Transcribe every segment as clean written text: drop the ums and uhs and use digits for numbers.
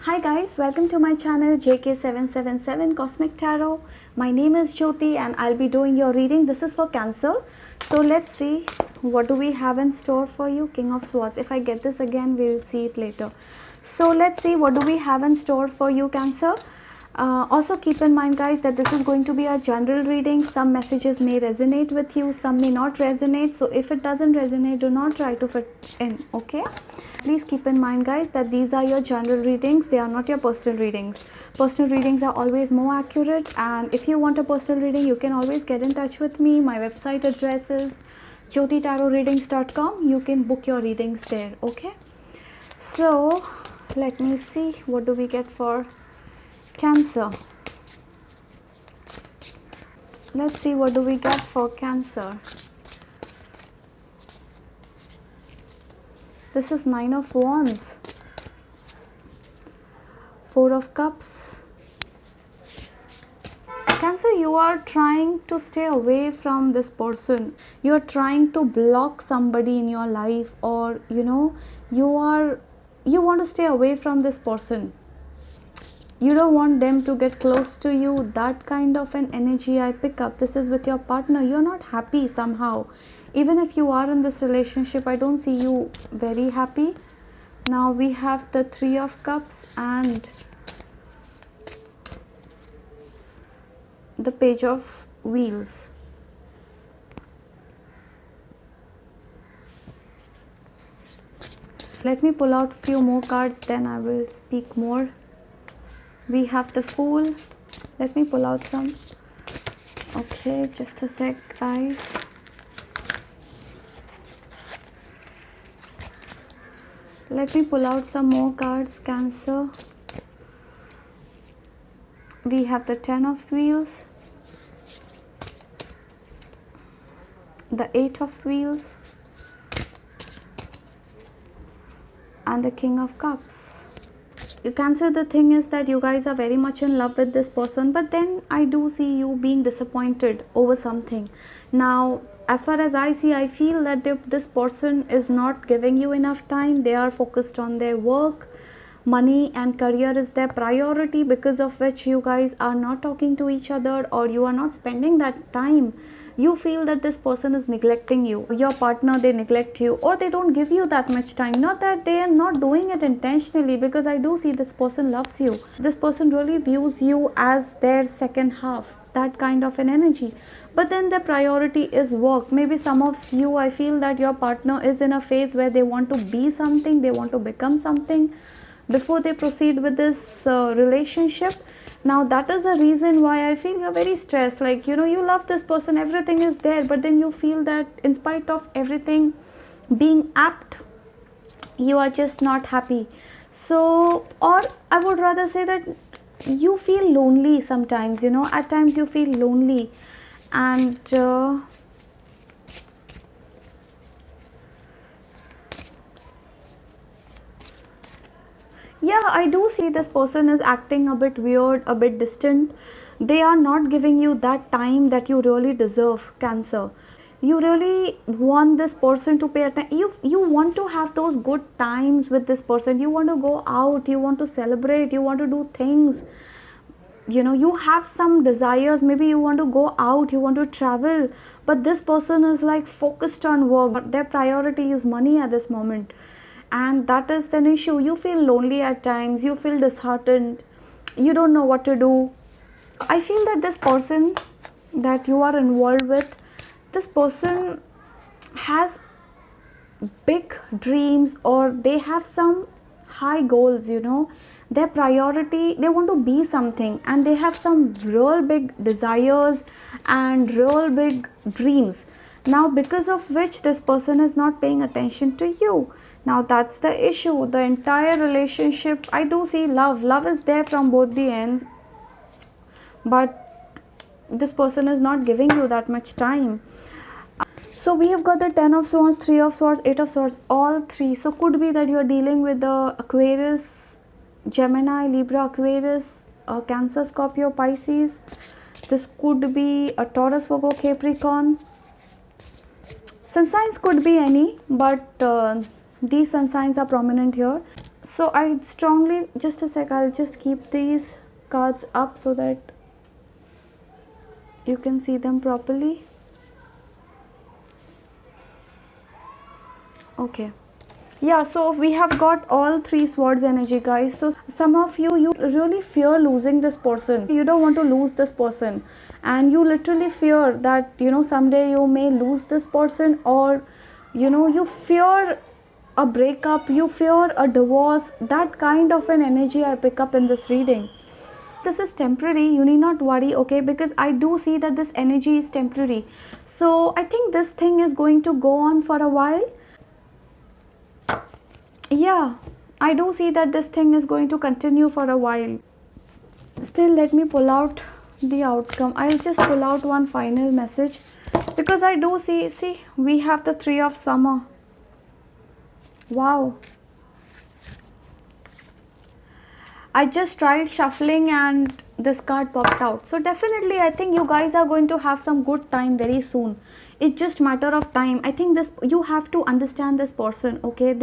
Hi guys, welcome to my channel JK777 Cosmic Tarot. My name is Jyoti and I'll be doing your reading. This is for Cancer. So let's see what do we have in store for you. King of Swords. If I get this again, we'll see it later. So let's see what do we have in store for you, Cancer. Also keep in mind guys that this is going to be a general reading. Some messages may resonate with you, some may not resonate. So if it doesn't resonate, do not try to fit in, okay? Please keep in mind guys that these are your general readings, they are not your personal readings. Personal readings are always more accurate, and if you want a personal reading, you can always get in touch with me. My website address is jyotitarotreadings.com. You can book your readings there, okay? So let me see what do we get for Cancer. Let's see what do we get for Cancer. This is Nine of Wands, Four of Cups. Cancer, you are trying to stay away from this person. You are trying to block somebody in your life, or you want to stay away from this person. You don't want them to get close to you. That kind of an energy I pick up. This is with your partner. You're not happy somehow. Even if you are in this relationship, I don't see you very happy. Now we have the Three of Cups and the Page of Wheels. Let me pull out few more cards, then I will speak more. We have the Fool. Let me pull out some. Okay, just a sec guys. Let me pull out some more cards, Cancer. We have the Ten of Wheels, the Eight of Wheels, and the King of Cups. You Cancer, the thing is that you guys are very much in love with this person, but then I do see you being disappointed over something. Now, as far as I see, I feel that this person is not giving you enough time. They are focused on their work. Money and career is their priority, because of which you guys are not talking to each other, or you are not spending that time. You feel that this person is neglecting you. Your partner, they neglect you, or they don't give you that much time. Not that they are not doing it intentionally, because I do see this person loves you. This person really views you as their second half, that kind of an energy. But then the priority is work. Maybe some of you, I feel that your partner is in a phase where they want to be something, they want to become something before they proceed with this relationship. Now that is the reason why I feel you're very stressed. Like, you love this person, everything is there, but then you feel that in spite of everything being apt, you are just not happy. So, or I would rather say that you feel lonely sometimes, at times you feel lonely. And yeah, I do see this person is acting a bit weird, a bit distant. They are not giving you that time that you really deserve, Cancer. You really want this person to pay attention. You want to have those good times with this person. You want to go out, you want to celebrate, you want to do things. You have some desires. Maybe you want to go out, you want to travel, but this person is like focused on work. But their priority is money at this moment. And that is an issue. You feel lonely at times, you feel disheartened, you don't know what to do. I feel that this person that you are involved with, this person has big dreams, or they have some high goals. Their priority, they want to be something, and they have some real big desires and real big dreams. Now because of which this person is not paying attention to you. Now that's the issue. The entire relationship, I do see love is there from both the ends, but this person is not giving you that much time. So we have got the Ten of Swords, Three of Swords, Eight of Swords, all three. So could be that you are dealing with the Aquarius, Gemini, Libra, Aquarius, Cancer, Scorpio, Pisces. This could be a Taurus, Virgo, Capricorn. Sun signs could be any, but these sun signs are prominent here. So I strongly, just a sec, I'll just keep these cards up so that you can see them properly. Okay. Yeah, so we have got all three swords energy, guys. So some of you really fear losing this person. You don't want to lose this person, and you literally fear that, you know, someday you may lose this person, or, you know, you fear a breakup, you fear a divorce. That kind of an energy I pick up in this reading. This is temporary, you need not worry, okay, because I do see that this energy is temporary. So I think this thing is going to go on for a while. Yeah, I do see that this thing is going to continue for a while. Still, let me pull out the outcome. I'll just pull out one final message, because I do see we have the Three of Summer. Wow. I just tried shuffling and this card popped out. So definitely I think you guys are going to have some good time very soon. It's just matter of time. I think this, you have to understand this person, okay?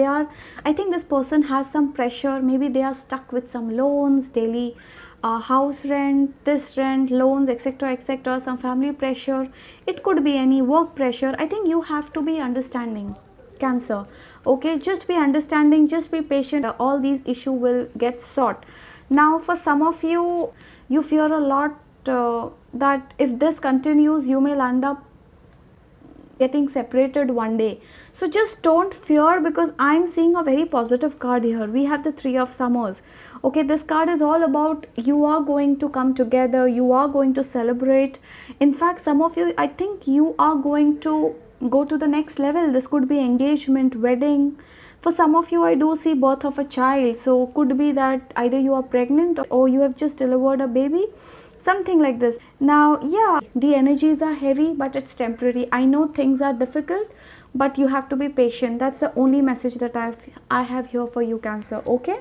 I think this person has some pressure. Maybe they are stuck with some loans, daily house rent, this rent, loans, etc, etc, some family pressure. It could be any work pressure. I think you have to be understanding, Cancer. Okay, just be understanding, just be patient. All these issues will get sorted. Now for some of you, you fear a lot that if this continues, you may land up getting separated one day. So just don't fear, because I'm seeing a very positive card here. We have the Three of Summers. Okay, this card is all about you are going to come together, you are going to celebrate. In fact, some of you, I think you are going to go to the next level. This could be engagement, wedding. For some of you, I do see birth of a child. So could be that either you are pregnant or you have just delivered a baby, something like this. Now, yeah, the energies are heavy, but it's temporary. I know things are difficult, but you have to be patient. That's the only message that I have here for you, Cancer. Okay,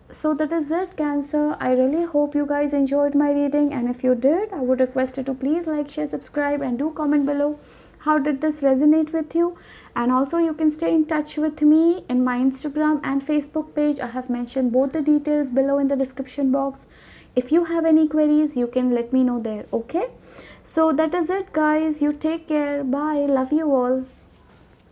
so that is it, Cancer. I really hope you guys enjoyed my reading, and if you did, I would request you to please like, share, subscribe, and do comment below how did this resonate with you. And also you can stay in touch with me in my Instagram and Facebook page. I have mentioned both the details below in the description box. If you have any queries, you can let me know there. Okay, so that is it, guys. You take care. Bye. Love you all.